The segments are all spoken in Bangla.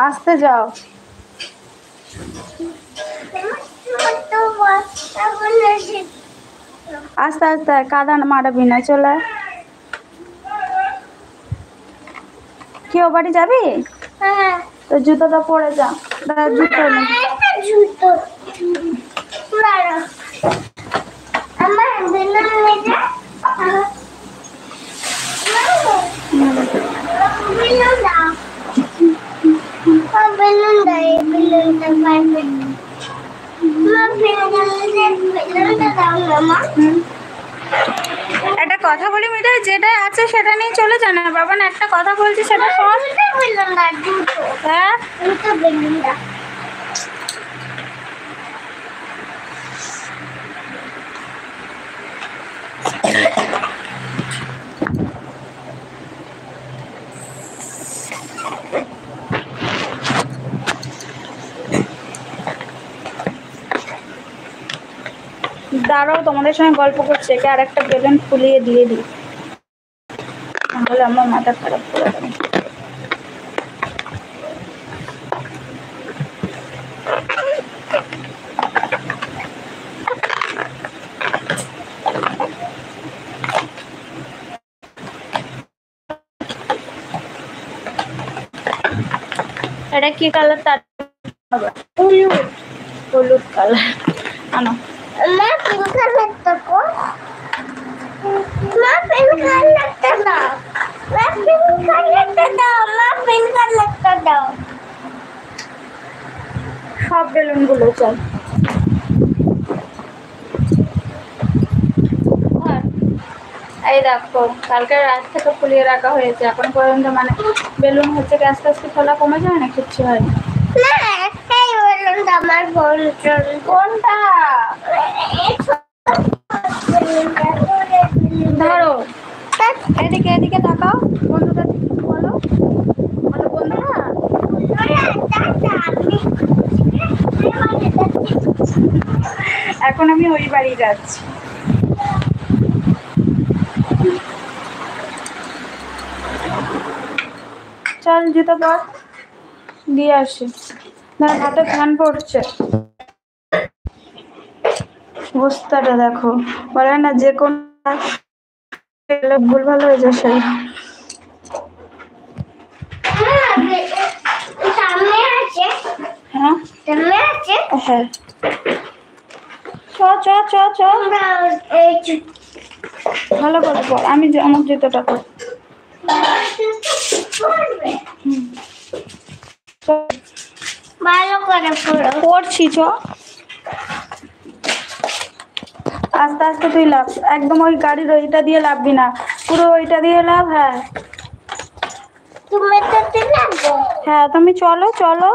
আসতে যাও, আস্তে আস্তে কাদা মারাবি না, চলে কি ও বাড়ি যাবি? তো জুতোটা পরে যা, জুতো নেই। একটা কথা বলি মিঠাই, যেটা আছে সেটা নিয়ে চলে যা না বাবা, না একটা কথা বলছি সেটা শোন। হ্যাঁ দাঁড়াও, তোমাদের সঙ্গে গল্প করছে, কে আর একটা বেলুন ফুলিয়ে দিয়ে দিই, তাহলে আমার মাথা খারাপ করে দেবে। এটা কি কালার? তার হলুদ কালার আনো। মা পিঙ্ক কালারটা কো, মা পিঙ্ক কালারটা দাও, মা পিঙ্ক কালারটা দাও, মা পিঙ্ক কালারটা দাও। সব বেলুন গুলো চল। এই দেখো, কালকে রাত থেকে ফুলিয়ে রাখা হয়েছে, এখন পর্যন্ত মানে বেলুন হচ্ছে কি আস্তে আস্তে ফোলা কমে যায় না, কিচ্ছু হয় না। না এই বেলুনটা আমার বলছেন কোনটা? ধরো, এদিকে এদিকে তাকাও, বন্ধুদের বলো, বলো বন্ধুরা। এখন আমি ওই বাড়ি যাচ্ছি। চল জুতো পর, দিয়ে আসি। না হাতে ফ্যান পড়ছে, অবস্থাটা দেখো, বলে না যে কোন ভুল ভালো হয়ে যায় সেই। হ্যাঁ হ্যাঁ, চ চ চ চ, ভালো করে পর, আমি আমার জুতোটা পর। ভালো করে পড়ছি, চ আস্তে আস্তে, তুই লাভ, একদম ওই গাড়ির ওইটা দিয়ে লাভবি না, পুরো ওইটা দিয়ে লাভ। হ্যাঁ তুমি তো লাগবে। হ্যাঁ তুমি চলো চলো।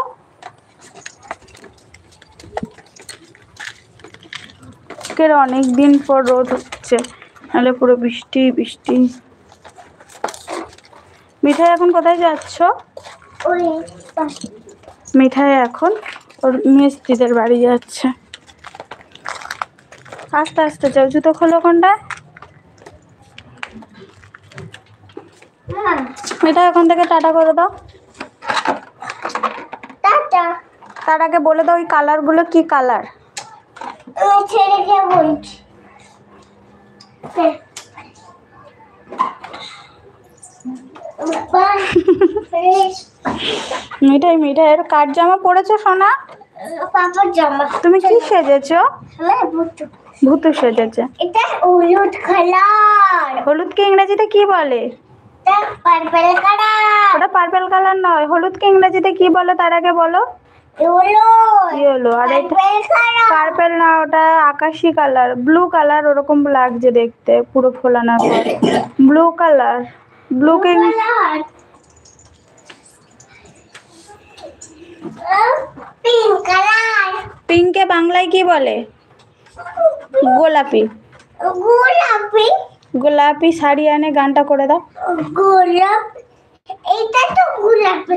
আজকের অনেক দিন পর রোদ হচ্ছে, নাহলে পুরো বৃষ্টি বৃষ্টি। মিঠাই এখন কোথায় যাচ্ছ? ওই মিঠাই এখন ওর মিস্ত্রিদের বাড়ি যাচ্ছে। আস্তে আস্তে যাও, জুতো খোলো কোনটা। মিঠাই এখন থেকে টাটা করে দাও। টাটা। তার আগে বলে দাও ওই কালারগুলো কি কালার। আমি ছেড়ে দিয়ে বলছি। মিঠাই মিঠাইয়ের কার জামা পরেছো সোনা? পাপার জামা। তুমি কি সেজেছো? ভুতু। ভূতু সেজেছে। এটা হলুদ কালার। হলুদকে ইংরেজিতে কি বলে? Purple colour. ওটা পার্পল কালার নয়, হলুদকে ইংরেজিতে কি বলে তার আগে বলো। ইয়েলো। আর এটা পার্পল না, ওটা আকাশি কালার, ব্লু কালার, ওরকম লাগছে দেখতে পুরো ফোলানোর পর। ব্লু কালার, ব্লু কে পিঙ্ক কালার। পিঙ্কে বাংলায় কি বলে? গোলাপি। গোলাপি। গোলাপি শাড়ি আনে গানটা করে দাও। গোলাপি, এটা তো গোলাপি।